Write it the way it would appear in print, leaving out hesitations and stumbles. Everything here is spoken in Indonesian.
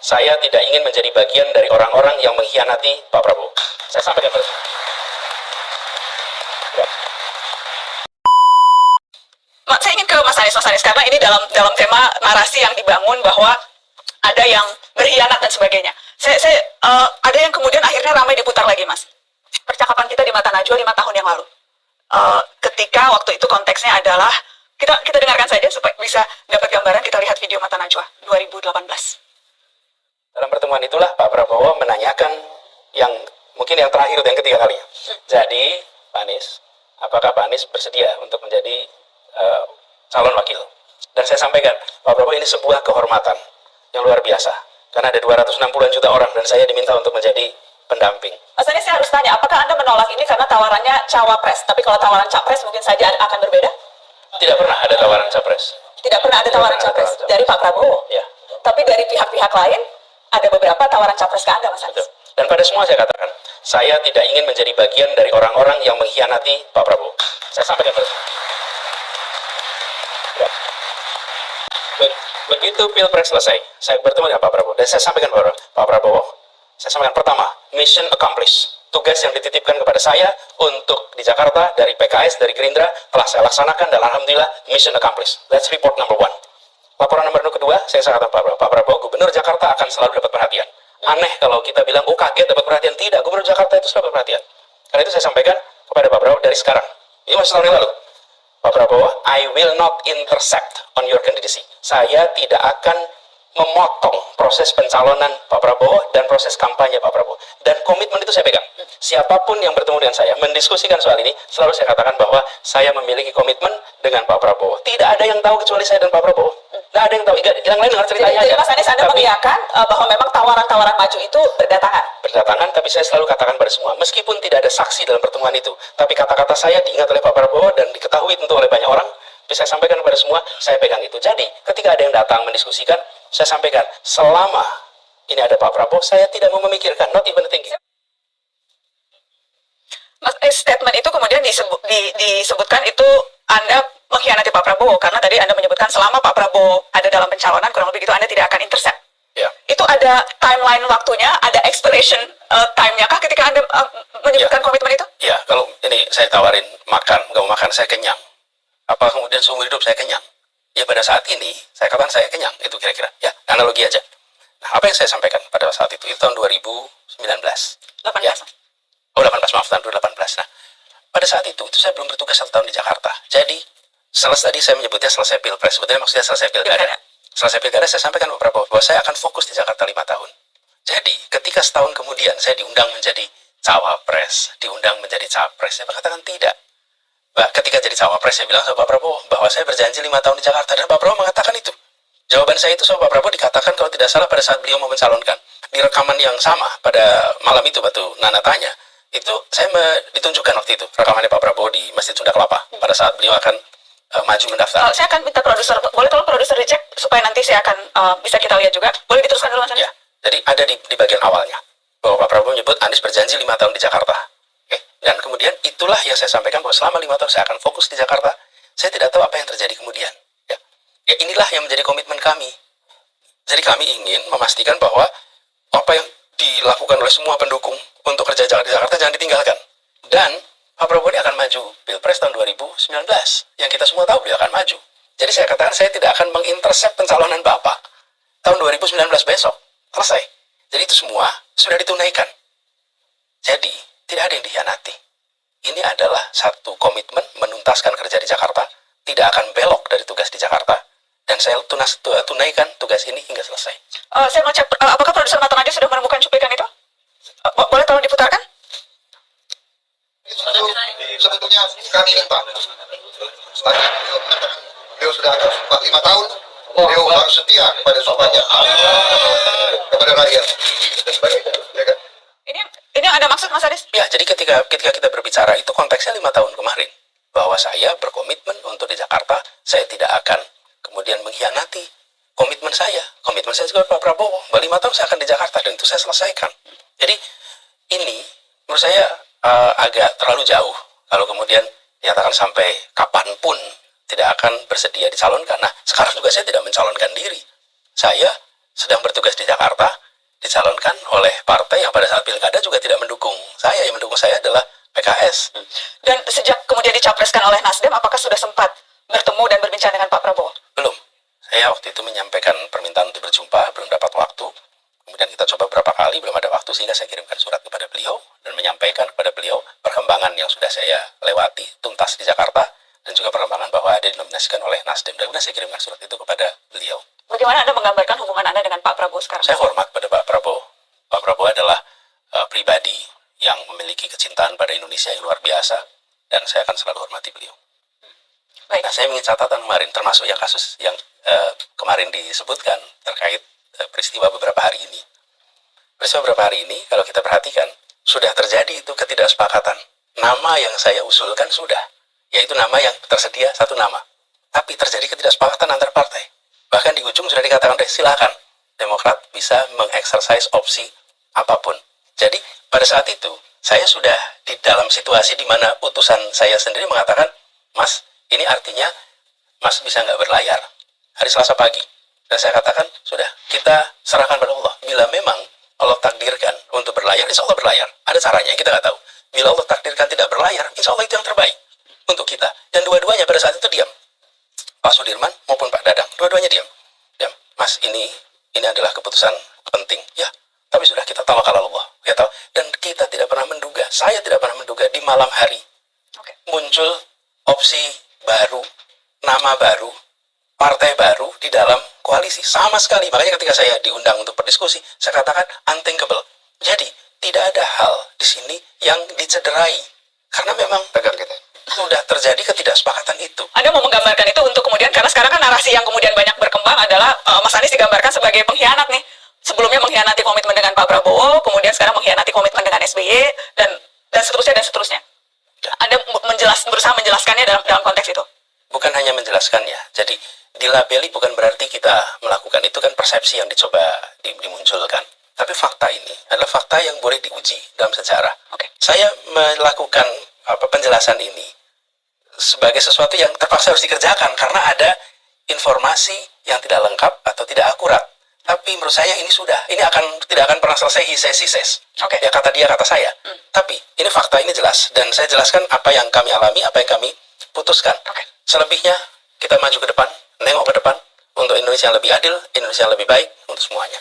saya tidak ingin menjadi bagian dari orang-orang yang mengkhianati Pak Prabowo. Saya sampaikan terus. Ya. Saya ingin ke Mas Anies, karena ini dalam tema narasi yang dibangun bahwa ada yang berkhianat dan sebagainya. Ada yang kemudian akhirnya ramai diputar lagi, Mas. Percakapan kita di Mata Najwa 5 tahun yang lalu. Ketika waktu itu konteksnya adalah kita dengarkan saja supaya bisa dapat gambaran. Kita lihat video Mata Najwa 2018. Dalam pertemuan itulah Pak Prabowo menanyakan yang mungkin yang terakhir, yang ketiga kalinya. Jadi Pak Anies, apakah Pak Anies bersedia untuk menjadi calon wakil? Dan saya sampaikan, Pak Prabowo, ini sebuah kehormatan yang luar biasa. Karena ada 260-an juta orang dan saya diminta untuk menjadi pendamping. Mas Anies, saya harus tanya, apakah Anda menolak ini karena tawarannya cawapres? Tapi kalau tawaran capres mungkin saja akan berbeda? Tidak pernah ada tawaran capres. Tidak pernah ada tawaran capres dari Pak Prabowo? Ya. Tapi dari pihak-pihak lain, ada beberapa tawaran capres ke Anda, Mas Anies? Dan pada semua saya katakan, saya tidak ingin menjadi bagian dari orang-orang yang mengkhianati Pak Prabowo. Saya sampaikan terus. Ya. Begitu Pilpres selesai, saya bertemu dengan Pak Prabowo. Dan saya sampaikan kepada Pak Prabowo, saya sampaikan pertama, mission accomplished. Tugas yang dititipkan kepada saya untuk di Jakarta, dari PKS, dari Gerindra, telah saya laksanakan dan Alhamdulillah, mission accomplished. That's report number 1. Laporan nomor kedua, saya katakan Pak Prabowo, Gubernur Jakarta akan selalu dapat perhatian. Aneh kalau kita bilang, oh kaget dapat perhatian. Tidak, Gubernur Jakarta itu selalu dapat perhatian. Karena itu saya sampaikan kepada Pak Prabowo dari sekarang. Ini masih tahun yang lalu. Pak Prabowo, I will not intersect on your candidacy. Saya tidak akan memotong proses pencalonan Pak Prabowo dan proses kampanye Pak Prabowo. Dan komitmen itu saya pegang. Siapapun yang bertemu dengan saya, mendiskusikan soal ini, selalu saya katakan bahwa saya memiliki komitmen dengan Pak Prabowo. Tidak ada yang tahu kecuali saya dan Pak Prabowo. Tidak ada yang tahu. Yang lain dengar ceritanya jadi aja. Mas Anies, Anda mengiyakan bahwa memang tawaran-tawaran maju itu berdatangan? Berdatangan, tapi saya selalu katakan pada semua, meskipun tidak ada saksi dalam pertemuan itu, tapi kata-kata saya diingat oleh Pak Prabowo dan diketahui tentu oleh banyak orang, bisa saya sampaikan kepada semua, saya pegang itu. Jadi, ketika ada yang datang mendiskusikan, saya sampaikan, selama ini ada Pak Prabowo, saya tidak mau memikirkan, not even thinking. Mas, statement itu kemudian disebutkan itu Anda mengkhianati Pak Prabowo, karena tadi Anda menyebutkan selama Pak Prabowo ada dalam pencalonan, kurang lebih itu Anda tidak akan intercept. Ya. Itu ada timeline waktunya, ada expiration time-nya kah ketika Anda menyebutkan komitmen itu? Ya, kalau ini saya tawarin makan, nggak mau makan, saya kenyang. Apa kemudian seumur hidup saya kenyang? Ya pada saat ini, saya katakan saya kenyang, itu kira-kira. Ya, analogi aja. Nah, apa yang saya sampaikan pada saat itu tahun 2019. 18. Ya. Oh, 18, maaf, tahun 2018. Nah, pada saat itu saya belum bertugas 1 tahun di Jakarta. Jadi, tadi saya menyebutnya selesai Pilpres, sebetulnya maksudnya selesai Pilkada. Selesai Pilkada, saya sampaikan Pak Prabowo bahwa saya akan fokus di Jakarta 5 tahun. Jadi, ketika setahun kemudian saya diundang menjadi cawapres, diundang menjadi capres, saya katakan tidak. Ketika jadi cawapres, saya bilang sama Pak Prabowo bahwa saya berjanji 5 tahun di Jakarta, dan Pak Prabowo mengatakan itu. Jawaban saya itu sama Pak Prabowo dikatakan kalau tidak salah pada saat beliau mau mencalonkan. Di rekaman yang sama pada malam itu, waktu Nana tanya, itu saya ditunjukkan waktu itu rekamannya Pak Prabowo di Masjid Sunda Kelapa pada saat beliau akan maju mendaftar. Saya akan minta produser, boleh tolong produser dicek supaya nanti saya akan bisa kita lihat juga. Boleh diteruskan dulu, Mas Anies? Ya, jadi ada di bagian awalnya bahwa Pak Prabowo menyebut Anies berjanji 5 tahun di Jakarta. Dan kemudian itulah yang saya sampaikan bahwa selama 5 tahun saya akan fokus di Jakarta. Saya tidak tahu apa yang terjadi kemudian. Ya inilah yang menjadi komitmen kami. Jadi kami ingin memastikan bahwa apa yang dilakukan oleh semua pendukung untuk kerja di Jakarta jangan ditinggalkan. Dan Pak Prabowo ini akan maju Pilpres tahun 2019. Yang kita semua tahu beliau akan maju. Jadi saya katakan saya tidak akan mengintercept pencalonan Bapak tahun 2019 besok. Selesai. Jadi itu semua sudah ditunaikan. Jadi tidak ada yang dikhianati. Ini adalah satu komitmen menuntaskan kerja di Jakarta, tidak akan belok dari tugas di Jakarta, dan saya tunaikan tugas ini hingga selesai. Saya mau cek, apakah produser Mata Najwa sudah menemukan cuplikan itu? Boleh tolong diputarkan? Sebetulnya kami minta. Tadi beliau mengatakan beliau sudah ada sumpah 5 tahun, beliau harus setia kepada sumpahnya, kepada rakyat dan sebagainya. Ya kan? Ini ada maksud, Mas Anies? Ya, jadi ketika kita berbicara itu konteksnya 5 tahun kemarin, bahwa saya berkomitmen untuk di Jakarta, saya tidak akan kemudian mengkhianati komitmen saya. Komitmen saya juga Pak Prabowo, bahwa 5 tahun saya akan di Jakarta dan itu saya selesaikan. Jadi ini menurut saya agak terlalu jauh kalau kemudian dinyatakan sampai kapanpun tidak akan bersedia dicalonkan. Nah, sekarang juga saya tidak mencalonkan diri. Saya sedang bertugas di Jakarta, dicalonkan oleh partai yang pada saat pilkada juga tidak mendukung saya. Yang mendukung saya adalah PKS. Dan sejak kemudian dicapreskan oleh Nasdem, apakah sudah sempat bertemu dan berbincang dengan Pak Prabowo? Belum. Saya waktu itu menyampaikan permintaan untuk berjumpa, belum dapat waktu. Kemudian kita coba beberapa kali, belum ada waktu, sehingga saya kirimkan surat kepada beliau dan menyampaikan kepada beliau perkembangan yang sudah saya lewati tuntas di Jakarta, dan juga perkembangan bahwa ada dinominasikan oleh Nasdem. Dan kemudian saya kirimkan surat itu kepada beliau. Bagaimana Anda menggambarkan hubungan Anda dengan Pak Prabowo sekarang? Saya hormat pada Pak Prabowo. Pak Prabowo adalah pribadi yang memiliki kecintaan pada Indonesia yang luar biasa, dan saya akan selalu hormati beliau. Baik. Nah, saya ingin catatan kemarin, termasuk yang kasus yang kemarin disebutkan terkait peristiwa beberapa hari ini. Peristiwa beberapa hari ini, kalau kita perhatikan, sudah terjadi itu ketidaksepakatan. Nama yang saya usulkan sudah, yaitu nama yang tersedia satu nama. Tapi terjadi ketidaksepakatan antar partai. Bahkan di ujung sudah dikatakan, silakan, Demokrat bisa mengeksersis opsi apapun. Jadi, pada saat itu, saya sudah di dalam situasi di mana utusan saya sendiri mengatakan, Mas, ini artinya Mas bisa nggak berlayar hari Selasa pagi. Dan saya katakan, sudah, kita serahkan pada Allah. Bila memang Allah takdirkan untuk berlayar, insya Allah berlayar. Ada caranya, kita nggak tahu. Bila Allah takdirkan tidak berlayar, insya Allah itu yang terbaik untuk kita. Dan dua-duanya pada saat itu diam. Pak Sudirman maupun Pak Dadang, dua-duanya diam. Diam. Mas, ini adalah keputusan penting. Ya, tapi sudah kita tawakal Allah. Ya, tahu. Dan kita tidak pernah menduga, saya tidak pernah menduga di malam hari muncul opsi baru, nama baru, partai baru di dalam koalisi. Sama sekali. Makanya ketika saya diundang untuk berdiskusi, saya katakan unthinkable. Jadi, tidak ada hal di sini yang dicederai. Karena memang Pegang kita. sudah terjadi ketidaksepakatan itu. Anda mau menggambarkan itu untuk kemudian, karena sekarang kan narasi yang kemudian banyak berkembang adalah Mas Anies digambarkan sebagai pengkhianat nih. Sebelumnya mengkhianati komitmen dengan Pak Prabowo, kemudian sekarang mengkhianati komitmen dengan SBY, dan seterusnya dan seterusnya. Anda berusaha menjelaskannya dalam konteks itu. Bukan hanya menjelaskannya. Jadi, dilabeli bukan berarti kita melakukan itu, kan persepsi yang dicoba dimunculkan. Tapi fakta ini adalah fakta yang boleh diuji dalam sejarah. Oke. Saya melakukan penjelasan ini sebagai sesuatu yang terpaksa harus dikerjakan karena ada informasi yang tidak lengkap atau tidak akurat. Tapi menurut saya ini tidak akan pernah selesai he says, he says. Oke. Ya, kata dia, kata saya. Tapi ini fakta, ini jelas, dan saya jelaskan apa yang kami alami, apa yang kami putuskan. Oke. Selebihnya kita maju ke depan, nengok ke depan untuk Indonesia yang lebih adil, Indonesia yang lebih baik untuk semuanya.